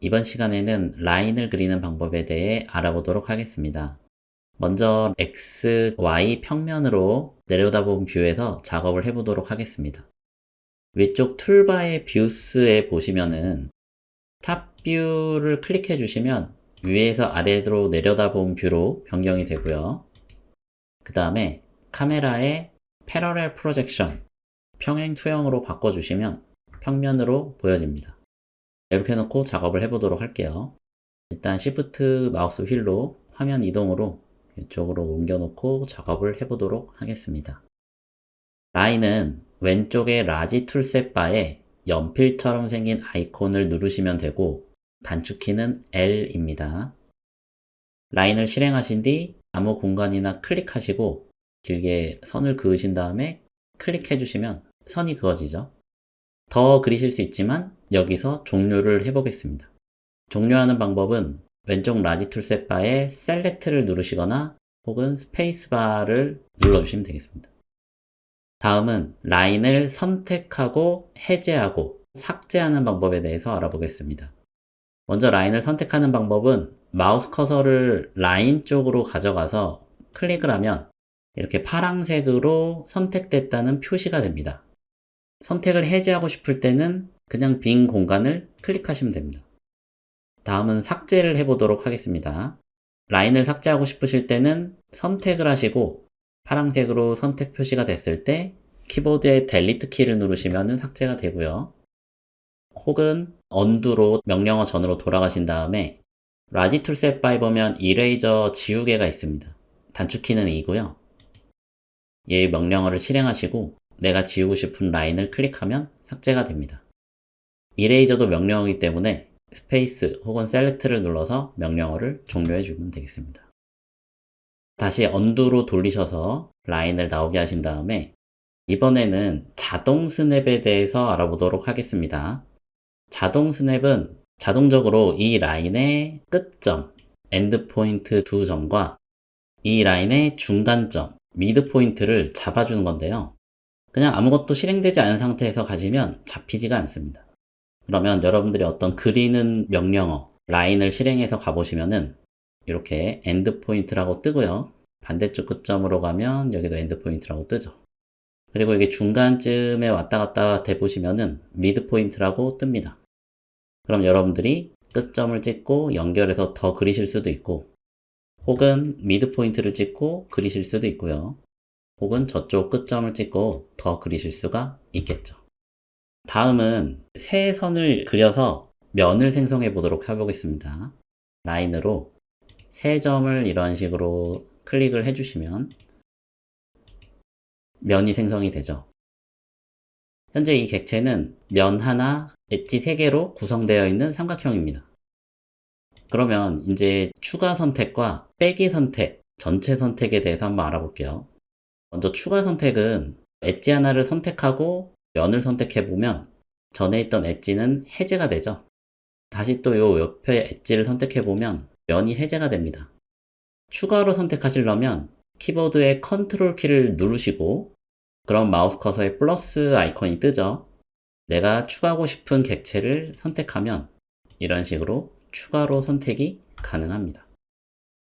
이번 시간에는 라인을 그리는 방법에 대해 알아보도록 하겠습니다. 먼저 X, Y 평면으로 내려다본 뷰에서 작업을 해보도록 하겠습니다. 위쪽 툴바의 뷰스에 보시면은 탑 뷰를 클릭해 주시면 위에서 아래로 내려다본 뷰로 변경이 되고요. 그 다음에 카메라의 패러렐 프로젝션, 평행 투영으로 바꿔주시면 평면으로 보여집니다. 이렇게 해놓고 작업을 해보도록 할게요. 일단 Shift 마우스 휠로 화면 이동으로 이쪽으로 옮겨놓고 작업을 해보도록 하겠습니다. 라인은 왼쪽의 라지 툴셋 바에 연필처럼 생긴 아이콘을 누르시면 되고 단축키는 L입니다. 라인을 실행하신 뒤 아무 공간이나 클릭하시고 길게 선을 그으신 다음에 클릭해 주시면 선이 그어지죠. 더 그리실 수 있지만 여기서 종료를 해보겠습니다. 종료하는 방법은 왼쪽 라지 툴셋 바에 셀렉트를 누르시거나 혹은 스페이스 바를 눌러주시면 되겠습니다. 다음은 라인을 선택하고 해제하고 삭제하는 방법에 대해서 알아보겠습니다. 먼저 라인을 선택하는 방법은 마우스 커서를 라인 쪽으로 가져가서 클릭을 하면 이렇게 파란색으로 선택됐다는 표시가 됩니다. 선택을 해제하고 싶을 때는 그냥 빈 공간을 클릭하시면 됩니다. 다음은 삭제를 해보도록 하겠습니다. 라인을 삭제하고 싶으실 때는 선택을 하시고 파란색으로 선택 표시가 됐을 때 키보드의 델리트 키를 누르시면 삭제가 되고요. 혹은 언두로 명령어 전으로 돌아가신 다음에 라지 툴셋 바에 보면 이레이저 지우개가 있습니다. 단축키는 E고요. 이 명령어를 실행하시고 내가 지우고 싶은 라인을 클릭하면 삭제가 됩니다. 이레이저도 명령어이기 때문에 스페이스 혹은 셀렉트를 눌러서 명령어를 종료해 주면 되겠습니다. 다시 언두로 돌리셔서 라인을 나오게 하신 다음에 이번에는 자동 스냅에 대해서 알아보도록 하겠습니다. 자동 스냅은 자동적으로 이 라인의 끝점, 엔드 포인트 두 점과 이 라인의 중간점, 미드 포인트를 잡아주는 건데요. 그냥 아무것도 실행되지 않은 상태에서 가시면 잡히지가 않습니다. 그러면 여러분들이 어떤 그리는 명령어, 라인을 실행해서 가보시면은 이렇게 엔드 포인트라고 뜨고요. 반대쪽 끝점으로 가면 여기도 엔드 포인트라고 뜨죠. 그리고 이게 중간쯤에 왔다 갔다 대보시면은 미드 포인트라고 뜹니다. 그럼 여러분들이 끝점을 찍고 연결해서 더 그리실 수도 있고 혹은 미드 포인트를 찍고 그리실 수도 있고요. 혹은 저쪽 끝점을 찍고 더 그리실 수가 있겠죠. 다음은 세 선을 그려서 면을 생성해 보도록 해보겠습니다. 라인으로 세 점을 이런 식으로 클릭을 해주시면 면이 생성이 되죠. 현재 이 객체는 면 하나, 엣지 3개로 구성되어 있는 삼각형입니다. 그러면 이제 추가 선택과 빼기 선택, 전체 선택에 대해서 한번 알아볼게요. 먼저 추가 선택은 엣지 하나를 선택하고 면을 선택해보면 전에 있던 엣지는 해제가 되죠. 다시 또 요 옆에 엣지를 선택해보면 면이 해제가 됩니다. 추가로 선택하시려면 키보드의 컨트롤 키를 누르시고 그럼 마우스 커서에 플러스 아이콘이 뜨죠. 내가 추가하고 싶은 객체를 선택하면 이런 식으로 추가로 선택이 가능합니다.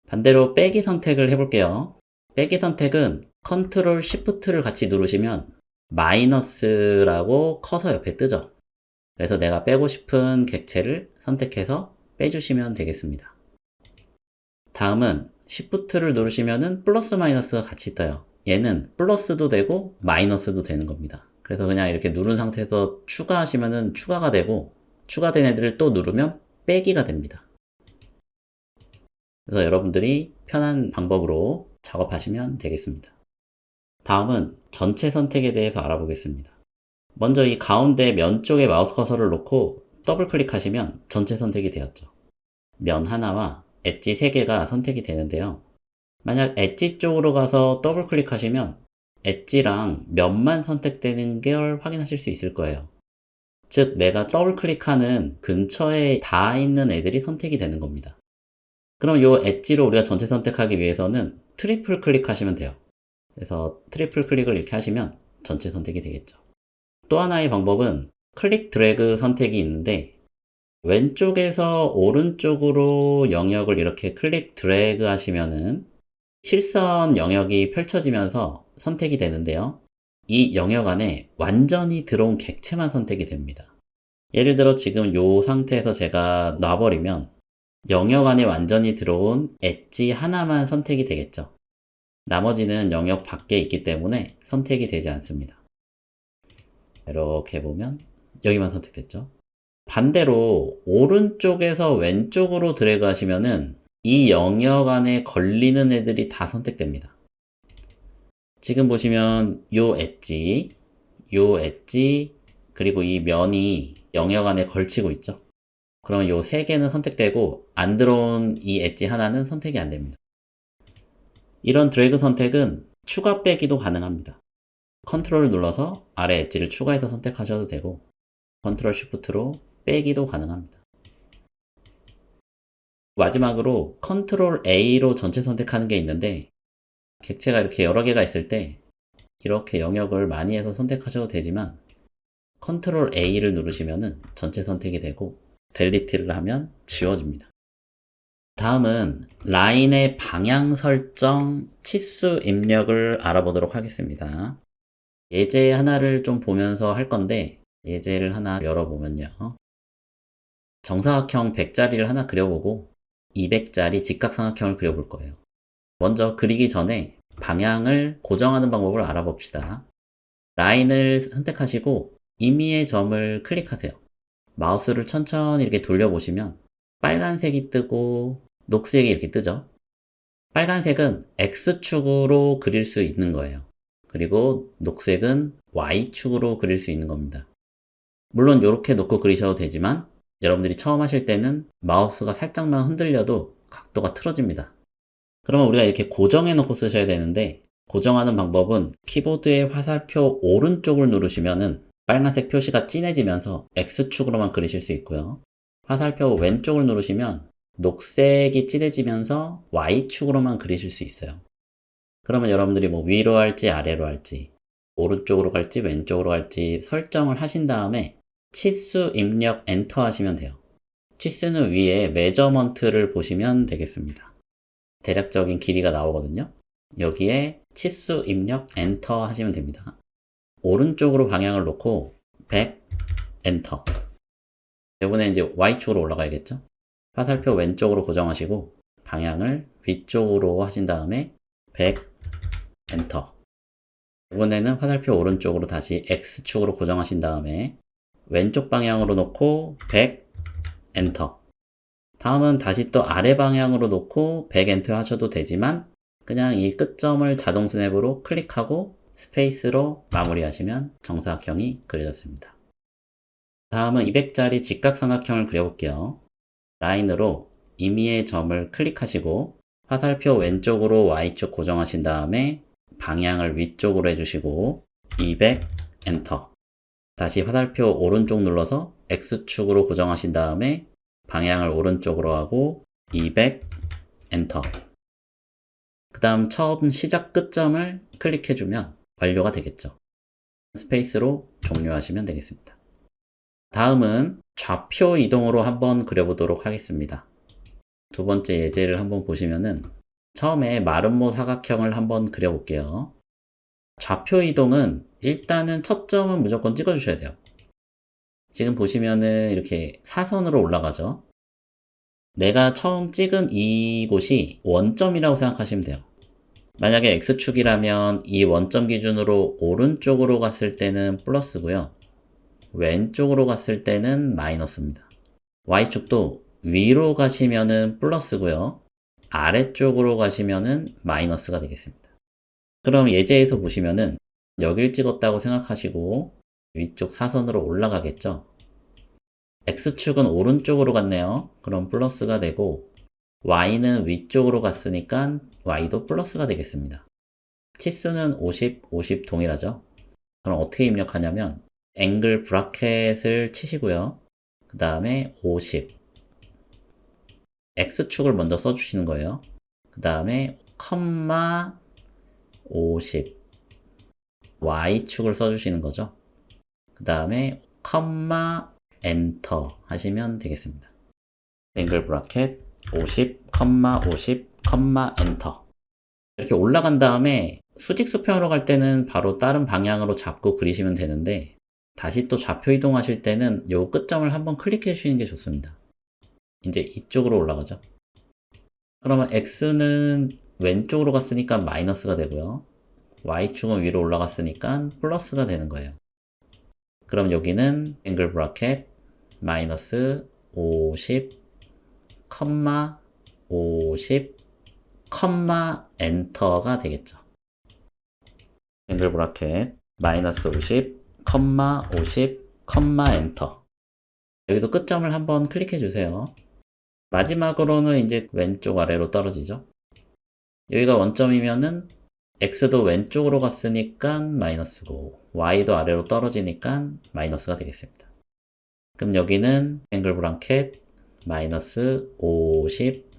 반대로 빼기 선택을 해볼게요. 빼기 선택은 컨트롤 시프트를 같이 누르시면 마이너스라고 커서 옆에 뜨죠. 그래서 내가 빼고 싶은 객체를 선택해서 빼주시면 되겠습니다. 다음은 시프트를 누르시면 플러스 마이너스가 같이 떠요. 얘는 플러스도 되고 마이너스도 되는 겁니다. 그래서 그냥 이렇게 누른 상태에서 추가하시면 추가가 되고 추가된 애들을 또 누르면 빼기가 됩니다. 그래서 여러분들이 편한 방법으로 작업하시면 되겠습니다. 다음은 전체 선택에 대해서 알아보겠습니다. 먼저 이 가운데 면 쪽에 마우스 커서를 놓고 더블 클릭하시면 전체 선택이 되었죠. 면 하나와 엣지 3개가 선택이 되는데요. 만약 엣지 쪽으로 가서 더블 클릭하시면 엣지랑 면만 선택되는 걸 확인하실 수 있을 거예요. 즉 내가 더블 클릭하는 근처에 다 있는 애들이 선택이 되는 겁니다. 그럼 이 엣지로 우리가 전체 선택하기 위해서는 트리플 클릭하시면 돼요. 그래서 트리플 클릭을 이렇게 하시면 전체 선택이 되겠죠. 또 하나의 방법은 클릭 드래그 선택이 있는데 왼쪽에서 오른쪽으로 영역을 이렇게 클릭 드래그 하시면은 실선 영역이 펼쳐지면서 선택이 되는데요. 이 영역 안에 완전히 들어온 객체만 선택이 됩니다. 예를 들어 지금 이 상태에서 제가 놔버리면 영역 안에 완전히 들어온 엣지 하나만 선택이 되겠죠. 나머지는 영역 밖에 있기 때문에 선택이 되지 않습니다. 이렇게 보면 여기만 선택됐죠. 반대로 오른쪽에서 왼쪽으로 드래그 하시면은 이 영역 안에 걸리는 애들이 다 선택됩니다. 지금 보시면 요 엣지, 그리고 이 면이 영역 안에 걸치고 있죠. 그럼 요 세 개는 선택되고 안 들어온 이 엣지 하나는 선택이 안 됩니다. 이런 드래그 선택은 추가 빼기도 가능합니다. 컨트롤을 눌러서 아래 엣지를 추가해서 선택하셔도 되고 컨트롤 쉬프트로 빼기도 가능합니다. 마지막으로 컨트롤 A로 전체 선택하는 게 있는데 객체가 이렇게 여러 개가 있을 때 이렇게 영역을 많이 해서 선택하셔도 되지만 컨트롤 A를 누르시면 전체 선택이 되고 델리트를 하면 지워집니다. 다음은 라인의 방향 설정, 치수 입력을 알아보도록 하겠습니다. 예제 하나를 좀 보면서 할 건데 예제를 하나 열어보면요. 정사각형 100짜리를 하나 그려보고 200짜리 직각삼각형을 그려볼 거예요. 먼저 그리기 전에 방향을 고정하는 방법을 알아봅시다. 라인을 선택하시고 임의의 점을 클릭하세요. 마우스를 천천히 이렇게 돌려보시면 빨간색이 뜨고 녹색이 이렇게 뜨죠. 빨간색은 X축으로 그릴 수 있는 거예요. 그리고 녹색은 Y축으로 그릴 수 있는 겁니다. 물론 이렇게 놓고 그리셔도 되지만 여러분들이 처음 하실 때는 마우스가 살짝만 흔들려도 각도가 틀어집니다. 그러면 우리가 이렇게 고정해 놓고 쓰셔야 되는데 고정하는 방법은 키보드의 화살표 오른쪽을 누르시면은 빨간색 표시가 진해지면서 X축으로만 그리실 수 있고요. 화살표 왼쪽을 누르시면 녹색이 진해지면서 Y축으로만 그리실 수 있어요. 그러면 여러분들이 뭐 위로 할지 아래로 할지 오른쪽으로 갈지 왼쪽으로 갈지 설정을 하신 다음에 치수 입력 엔터 하시면 돼요. 치수는 위에 메저먼트를 보시면 되겠습니다. 대략적인 길이가 나오거든요. 여기에 치수 입력 엔터 하시면 됩니다. 오른쪽으로 방향을 놓고 100 엔터. 이번에 이제 Y축으로 올라가야겠죠? 화살표 왼쪽으로 고정하시고 방향을 위쪽으로 하신 다음에 100 엔터. 이번에는 화살표 오른쪽으로 다시 X축으로 고정하신 다음에 왼쪽 방향으로 놓고 100 엔터. 다음은 다시 또 아래 방향으로 놓고 100 엔터 하셔도 되지만 그냥 이 끝점을 자동 스냅으로 클릭하고 스페이스로 마무리하시면 정사각형이 그려졌습니다. 다음은 200짜리 직각삼각형을 그려볼게요. 라인으로 임의의 점을 클릭하시고 화살표 왼쪽으로 Y축 고정하신 다음에 방향을 위쪽으로 해주시고 200 엔터. 다시 화살표 오른쪽 눌러서 X축으로 고정하신 다음에 방향을 오른쪽으로 하고 200 엔터. 그 다음 처음 시작 끝점을 클릭해주면 완료가 되겠죠. 스페이스로 종료하시면 되겠습니다. 다음은 좌표 이동으로 한번 그려보도록 하겠습니다. 두 번째 예제를 한번 보시면은 처음에 마름모 사각형을 한번 그려볼게요. 좌표 이동은 일단은 첫 점은 무조건 찍어주셔야 돼요. 지금 보시면은 이렇게 사선으로 올라가죠. 내가 처음 찍은 이곳이 원점이라고 생각하시면 돼요. 만약에 X축이라면 이 원점 기준으로 오른쪽으로 갔을 때는 플러스고요. 왼쪽으로 갔을 때는 마이너스입니다. Y축도 위로 가시면은 플러스고요. 아래쪽으로 가시면은 마이너스가 되겠습니다. 그럼 예제에서 보시면은 여길 찍었다고 생각하시고 위쪽 사선으로 올라가겠죠. X축은 오른쪽으로 갔네요. 그럼 플러스가 되고 Y는 위쪽으로 갔으니까 Y도 플러스가 되겠습니다. 치수는 50, 50 동일하죠. 그럼 어떻게 입력하냐면 앵글 브라켓을 치시고요. 그 다음에 50 X축을 먼저 써주시는 거예요. 그 다음에 컴마 50 Y축을 써주시는 거죠. 그 다음에 컴마 엔터 하시면 되겠습니다. 앵글 브라켓 50, 50, 엔터. 이렇게 올라간 다음에 수직 수평으로 갈 때는 바로 다른 방향으로 잡고 그리시면 되는데, 다시 또 좌표 이동하실 때는 요 끝점을 한번 클릭해 주시는 게 좋습니다. 이제 이쪽으로 올라가죠. 그러면 X는 왼쪽으로 갔으니까 마이너스가 되고요. Y축은 위로 올라갔으니까 플러스가 되는 거예요. 그럼 여기는 앵글 브라켓 마이너스 50, 50, 엔터가 되겠죠. 앵글 브라켓 마이너스 50, 50, 엔터. 여기도 끝점을 한번 클릭해 주세요. 마지막으로는 이제 왼쪽 아래로 떨어지죠. 여기가 원점이면은 X도 왼쪽으로 갔으니까 마이너스고 Y도 아래로 떨어지니까 마이너스가 되겠습니다. 그럼 여기는 앵글 브라켓 마이너스 50,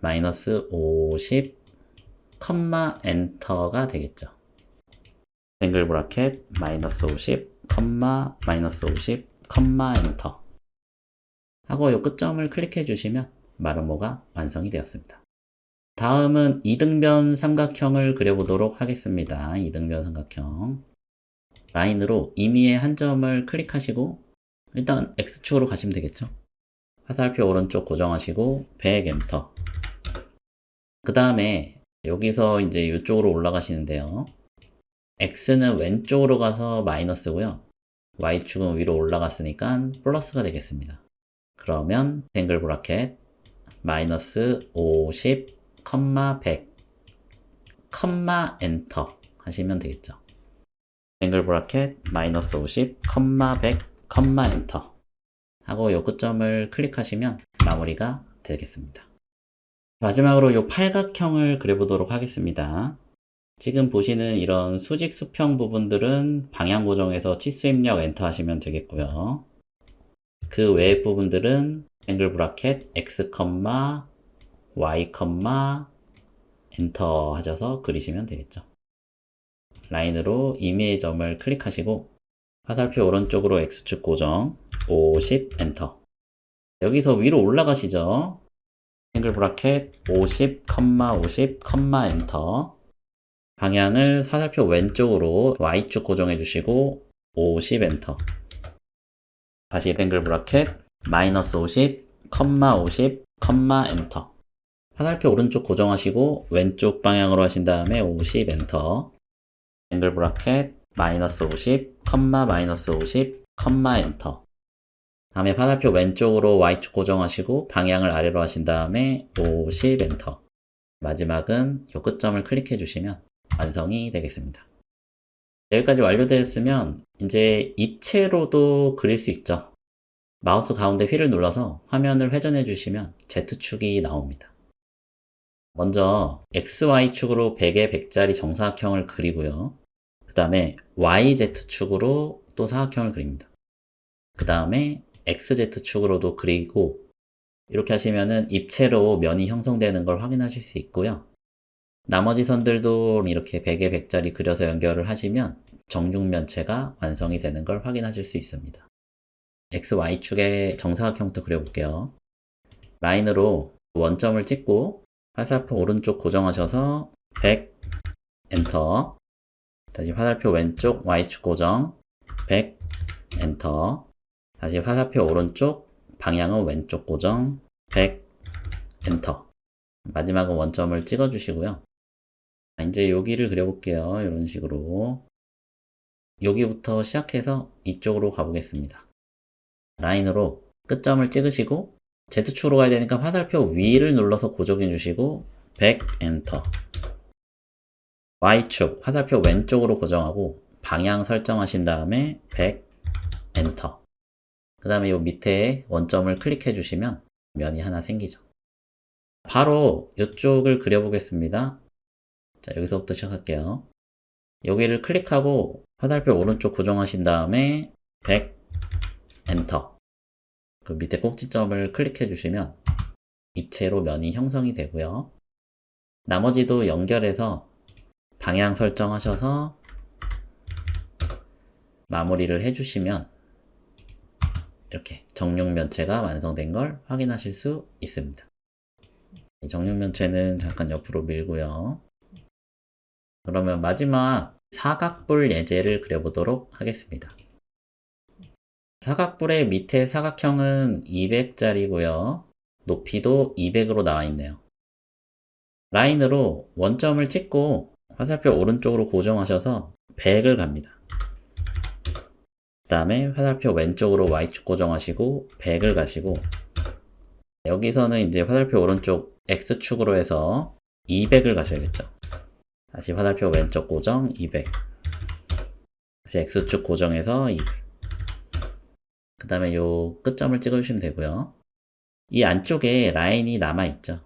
마이너스 50, 엔터가 되겠죠. 앵글 브라켓 마이너스 50, 마이너스 50, 엔터 하고 이 끝점을 클릭해 주시면 마름모가 완성이 되었습니다. 다음은 이등변 삼각형을 그려보도록 하겠습니다. 이등변 삼각형. 라인으로 임의의 한 점을 클릭하시고 일단 X축으로 가시면 되겠죠. 화살표 오른쪽 고정하시고 100 엔터. 그 다음에 여기서 이제 이쪽으로 올라가시는데요. X는 왼쪽으로 가서 마이너스고요. Y축은 위로 올라갔으니까 플러스가 되겠습니다. 그러면 앵글 브라켓 마이너스 50, 100, 엔터 하시면 되겠죠. 앵글 브라켓 마이너스 50, 100, 엔터 하고 요 끝점을 클릭하시면 마무리가 되겠습니다. 마지막으로 요 팔각형을 그려보도록 하겠습니다. 지금 보시는 이런 수직 수평 부분들은 방향 고정해서 치수 입력 엔터 하시면 되겠고요. 그 외의 부분들은 앵글 브라켓 X, Y, 엔터 하셔서 그리시면 되겠죠. 라인으로 임의의 점을 클릭하시고 화살표 오른쪽으로 X축 고정 50 엔터. 여기서 위로 올라가시죠. 앵글 브라켓 50, 50, 엔터. 방향을 화살표 왼쪽으로 Y축 고정해 주시고 50 엔터. 다시 앵글 브라켓 마이너스 50, 50, 엔터. 화살표 오른쪽 고정하시고 왼쪽 방향으로 하신 다음에 50 엔터. 앵글 브라켓 마이너스 50, 마이너스 50, 엔터. 다음에 화살표 왼쪽으로 Y축 고정하시고 방향을 아래로 하신 다음에 50 엔터. 마지막은 이 끝점을 클릭해 주시면 완성이 되겠습니다. 여기까지 완료되었으면 이제 입체로도 그릴 수 있죠. 마우스 가운데 휠을 눌러서 화면을 회전해 주시면 Z축이 나옵니다. 먼저 XY축으로 100의 100짜리 정사각형을 그리고요. 그 다음에 YZ축으로 또 사각형을 그립니다. 그 다음에 XZ축으로도 그리고 이렇게 하시면은 입체로 면이 형성되는 걸 확인하실 수 있고요. 나머지 선들도 이렇게 100의 100짜리 그려서 연결을 하시면 정육면체가 완성이 되는 걸 확인하실 수 있습니다. XY축의 정사각형부터 그려볼게요. 라인으로 원점을 찍고 화살표 오른쪽 고정하셔서 100 엔터. 다시 화살표 왼쪽 Y축 고정 100 엔터. 다시 화살표 오른쪽 방향은 왼쪽 고정 100 엔터. 마지막은 원점을 찍어 주시고요. 이제 여기를 그려볼게요. 이런 식으로 여기부터 시작해서 이쪽으로 가보겠습니다. 라인으로 끝점을 찍으시고 Z축으로 가야 되니까 화살표 위를 눌러서 고정해 주시고 100 엔터. Y축 화살표 왼쪽으로 고정하고 방향 설정하신 다음에 100 엔터. 그 다음에 이 밑에 원점을 클릭해 주시면 면이 하나 생기죠. 바로 이쪽을 그려보겠습니다. 자, 여기서부터 시작할게요. 여기를 클릭하고 화살표 오른쪽 고정하신 다음에 100 엔터. 그 밑에 꼭지점을 클릭해 주시면 입체로 면이 형성이 되고요. 나머지도 연결해서 방향 설정하셔서 마무리를 해주시면 이렇게 정육면체가 완성된 걸 확인하실 수 있습니다. 이 정육면체는 잠깐 옆으로 밀고요. 그러면 마지막 사각뿔 예제를 그려보도록 하겠습니다. 사각뿔의 밑에 사각형은 200짜리고요. 높이도 200으로 나와 있네요. 라인으로 원점을 찍고 화살표 오른쪽으로 고정하셔서 100을 갑니다. 그 다음에 화살표 왼쪽으로 Y축 고정하시고 100을 가시고, 여기서는 이제 화살표 오른쪽 X축으로 해서 200을 가셔야겠죠. 다시 화살표 왼쪽 고정 200, 다시 X축 고정해서 200, 그 다음에 요 끝점을 찍어주시면 되고요. 이 안쪽에 라인이 남아있죠.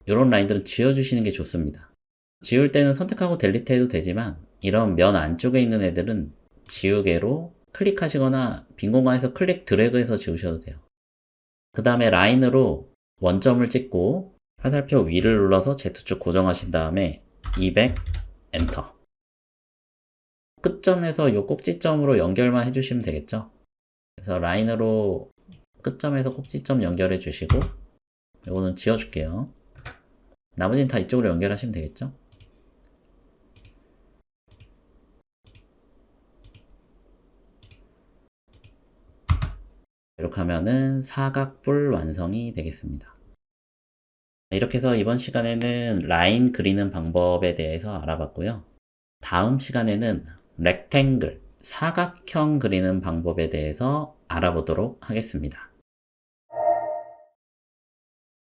이런 라인들은 지워주시는 게 좋습니다. 지울 때는 선택하고 델리트 해도 되지만, 이런 면 안쪽에 있는 애들은 지우개로 클릭하시거나 빈 공간에서 클릭 드래그해서 지우셔도 돼요. 그 다음에 라인으로 원점을 찍고 화살표 위를 눌러서 Z축 고정하신 다음에 200 엔터. 끝점에서 이 꼭지점으로 연결만 해주시면 되겠죠. 그래서 라인으로 끝점에서 꼭지점 연결해 주시고, 이거는 지워줄게요. 나머지는 다 이쪽으로 연결하시면 되겠죠. 이렇게 하면은 사각뿔 완성이 되겠습니다. 이렇게 해서 이번 시간에는 라인 그리는 방법에 대해서 알아봤고요. 다음 시간에는 렉탱글, 사각형 그리는 방법에 대해서 알아보도록 하겠습니다.